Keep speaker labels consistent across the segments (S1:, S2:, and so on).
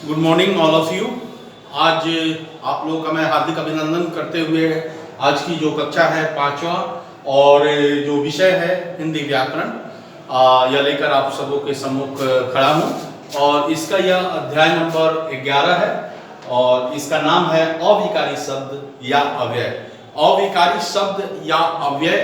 S1: Good morning all of you. आज आप लोगों का मैं हार्दिक अभिनंदन करते हुए आज की जो कक्षा है 5वां और जो विषय है हिंदी व्याकरण यह लेकर आप सबों के सम्मुख खड़ा हूँ और इसका यह अध्याय नंबर 11 है और इसका नाम है अविकारी शब्द या अव्यय। अविकारी शब्द या अव्यय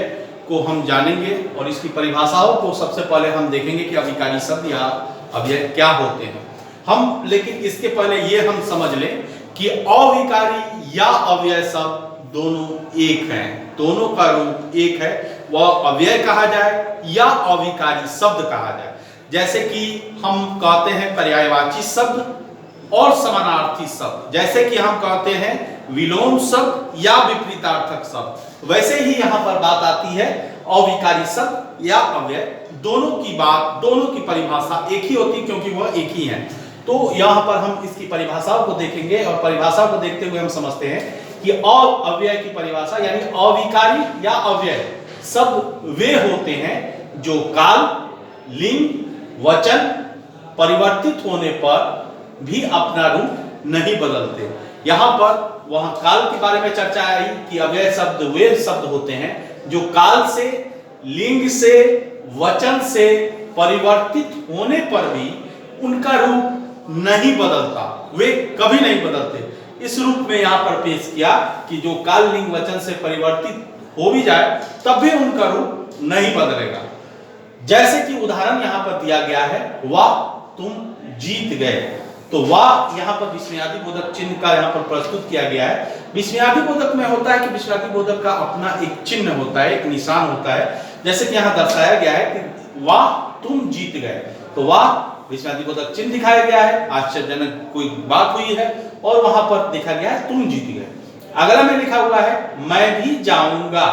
S1: को हम जानेंगे और इसकी परिभाषाओं को सबसे पहले हम देखेंगे कि अविकारी शब्द या अव्यय क्या होते हैं हम। लेकिन इसके पहले ये हम समझ लें कि अविकारी या अव्यय शब्द दोनों एक हैं, दोनों का रूप एक है, वह अव्यय कहा जाए या अविकारी शब्द कहा जाए। जैसे कि हम कहते हैं पर्यायवाची शब्द और समानार्थी शब्द, जैसे कि हम कहते हैं विलोम शब्द या विपरीतार्थक शब्द, वैसे ही यहाँ पर बात आती है अविकारी शब्द या अव्यय। दोनों की बात, दोनों की परिभाषा एक ही होती है क्योंकि वह एक ही है। तो यहाँ पर हम इसकी परिभाषाओं को देखेंगे और परिभाषाओं को देखते हुए हम समझते हैं कि अव्यय की परिभाषा यानी अविकारी या अव्यय शब्द वे होते हैं जो काल, लिंग, वचन परिवर्तित होने पर भी अपना रूप नहीं बदलते। यहाँ पर वहां काल के बारे में चर्चा आई कि अव्यय शब्द वे शब्द होते हैं जो काल से, लिंग से, वचन से परिवर्तित होने पर भी उनका रूप नहीं बदलता, वे कभी नहीं बदलते। इस रूप में यहाँ पर पेश किया कि जो काल, लिंग, वचन से परिवर्तित हो भी जाए तब भी उनका रूप नहीं बदलेगा। जैसे कि उदाहरण यहाँ पर दिया गया है, वाह तुम जीत गए। तो वाह यहाँ पर विस्मयादि बोधक चिन्ह का यहाँ पर प्रस्तुत किया गया है। विस्मयादि बोधक में होता है कि विस्मयादि बोधक का अपना एक चिन्ह होता है, एक निशान होता है। जैसे कि यहाँ दर्शाया गया है कि वाह तुम जीत गए, तो वाह विस्मयादि बोधक चिन्ह दिखाया गया है, आश्चर्यजनक कोई बात हुई है, और वहां पर देखा गया है तुम जीत गए। अगला में लिखा हुआ है मैं भी जाऊंगा,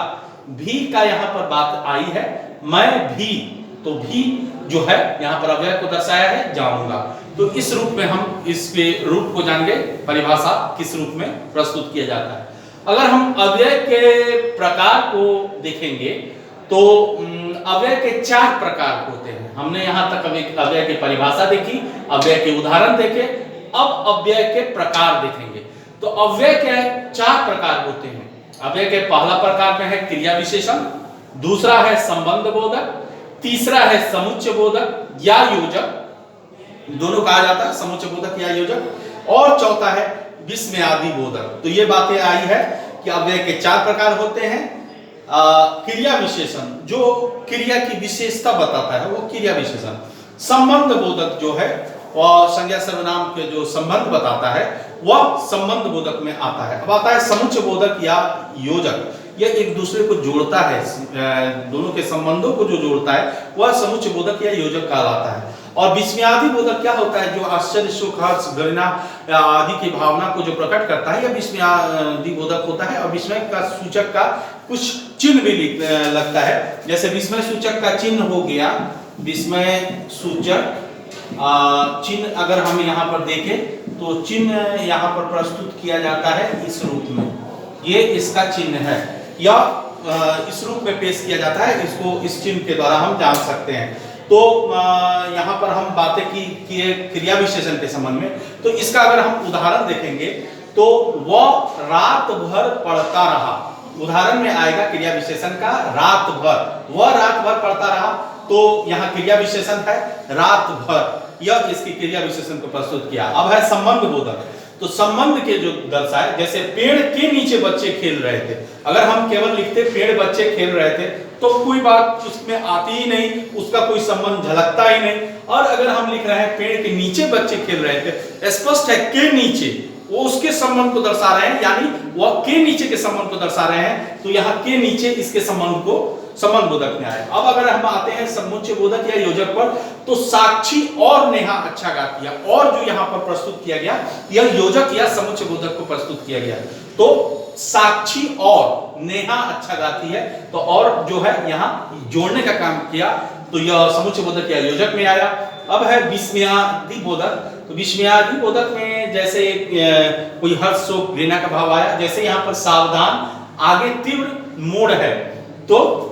S1: भी का यहाँ पर बात आई है, मैं भी, तो भी जो है यहाँ पर अव्यय को दर्शाया है जाऊंगा। तो इस रूप में हम इसके रूप को जानेंगे, परिभाषा किस रूप में प्रस्तुत किया जाता है। अगर हम अव्यय के प्रकार को देखेंगे तो अव्यय के 4 प्रकार होते हैं। हमने यहाँ तक अव्यय की परिभाषा देखी, अव्यय के उदाहरण देखे, अब अव्यय के प्रकार देखेंगे। तो अव्यय के 4 प्रकार होते हैं। अव्यय के पहला प्रकार में है क्रिया विशेषण, दूसरा है संबंध बोधक, तीसरा है समुच्चय बोधक या योजक, दोनों कहा जाता है समुच्चय बोधक या योजक, और चौथा है विस्मयादि बोधक। तो ये बातें आई है कि अव्यय के 4 प्रकार होते हैं। क्रिया विशेषण जो क्रिया की विशेषता बताता है वो क्रिया विशेषण। संबंध बोधक जो है वह संज्ञा सर्वनाम के जो संबंध बताता है वह संबंध बोधक में आता है। अब आता है समुच्चय बोधक या योजक, यह एक दूसरे को जोड़ता है, दोनों के संबंधों को जो जोड़ता है वह समुच्चय बोधक या योजक कहलाता है। और विस्मयादि बोधक क्या होता है, जो आश्चर्य, सुख, हर्ष, घृणा आदि की भावना को जो प्रकट करता है, यह विस्मयादि बोधक होता है। और विस्मय का सूचक का कुछ चिन्ह भी लगता है, जैसे विस्मय सूचक का चिन्ह हो गया, विस्मय सूचक चिन्ह अगर हम यहाँ पर देखें तो चिन्ह यहाँ पर प्रस्तुत किया जाता है इस रूप में, ये इसका चिन्ह है या इस रूप में पेश किया जाता है, इसको इस चिन्ह के द्वारा हम जान सकते हैं। तो यहाँ पर हम बातें की क्रिया विशेषण के संबंध में, तो इसका अगर हम उदाहरण देखेंगे तो वह रात भर पढ़ता रहा, उदाहरण में आएगा क्रिया विशेषण का रात भर, वह रात भर पढ़ता रहा, तो यहाँ क्रिया विशेषण है रात भर, यह इसकी क्रिया विशेषण को प्रस्तुत किया। अब है संबंध बोधक, तो संबंध के जो दर्शाए, जैसे पेड़ के नीचे बच्चे खेल रहे थे, अगर हम केवल लिखते पेड़ बच्चे खेल रहे थे तो कोई बात उसमें आती ही नहीं, उसका कोई संबंध झलकता ही नहीं। और अगर हम लिख रहे हैं पेड़ के नीचे बच्चे खेल रहे थे, स्पष्ट है के नीचे, वो उसके संबंध को दर्शा रहे हैं, यानी वह के नीचे के संबंध को दर्शा रहे हैं, तो यहाँ के नीचे इसके संबंध को संबंध बोधक में आए। अब अगर हम आते हैं समुच्चय बोधक या योजक पर, तो साक्षी और नेहा अच्छा गाती है, और जो यहाँ पर प्रस्तुत किया गया यह योजक या समुच्चय बोधक को प्रस्तुत किया गया। तो साक्षी और नेहा अच्छा गाती है, तो और जो है यहाँ जोड़ने का काम किया, तो यह समुच्चय बोधक या योजक में आया। अब है विस्मयादि बोधक, तो विस्मयादि बोधक में जैसे कोई हर्ष, शोक, घृणा का भाव आया, जैसे यहाँ पर सावधान, आगे तीव्र मोड़ है, तो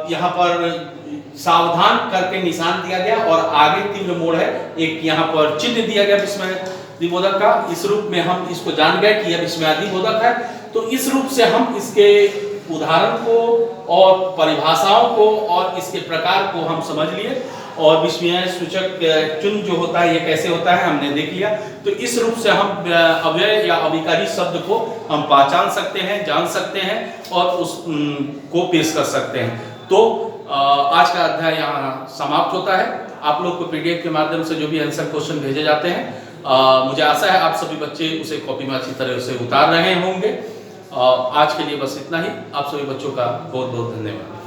S1: यहाँ पर सावधान करके निशान दिया गया और आगे तीव्र मोड़ है, एक यहाँ पर चिन्ह दिया गया विस्मय द्विबोधक का। इस रूप में हम इसको जान गए कि यह विस्मयादि बोधक है। तो इस रूप से हम इसके उदाहरण को और परिभाषाओं को और इसके प्रकार को हम समझ लिए, और विस्मय सूचक चिन्ह जो होता है ये कैसे होता है हमने देख लिया। तो इस रूप से हम अव्यय या अविकारी शब्द को हम पहचान सकते हैं, जान सकते हैं और उस को पेश कर सकते हैं। तो आज का अध्याय यहाँ समाप्त होता है। आप लोग को पीडीएफ के माध्यम से जो भी आंसर क्वेश्चन भेजे जाते हैं, मुझे आशा है आप सभी बच्चे उसे कॉपी में अच्छी तरह से उतार रहे होंगे। आज के लिए बस इतना ही। आप सभी बच्चों का बहुत बहुत धन्यवाद।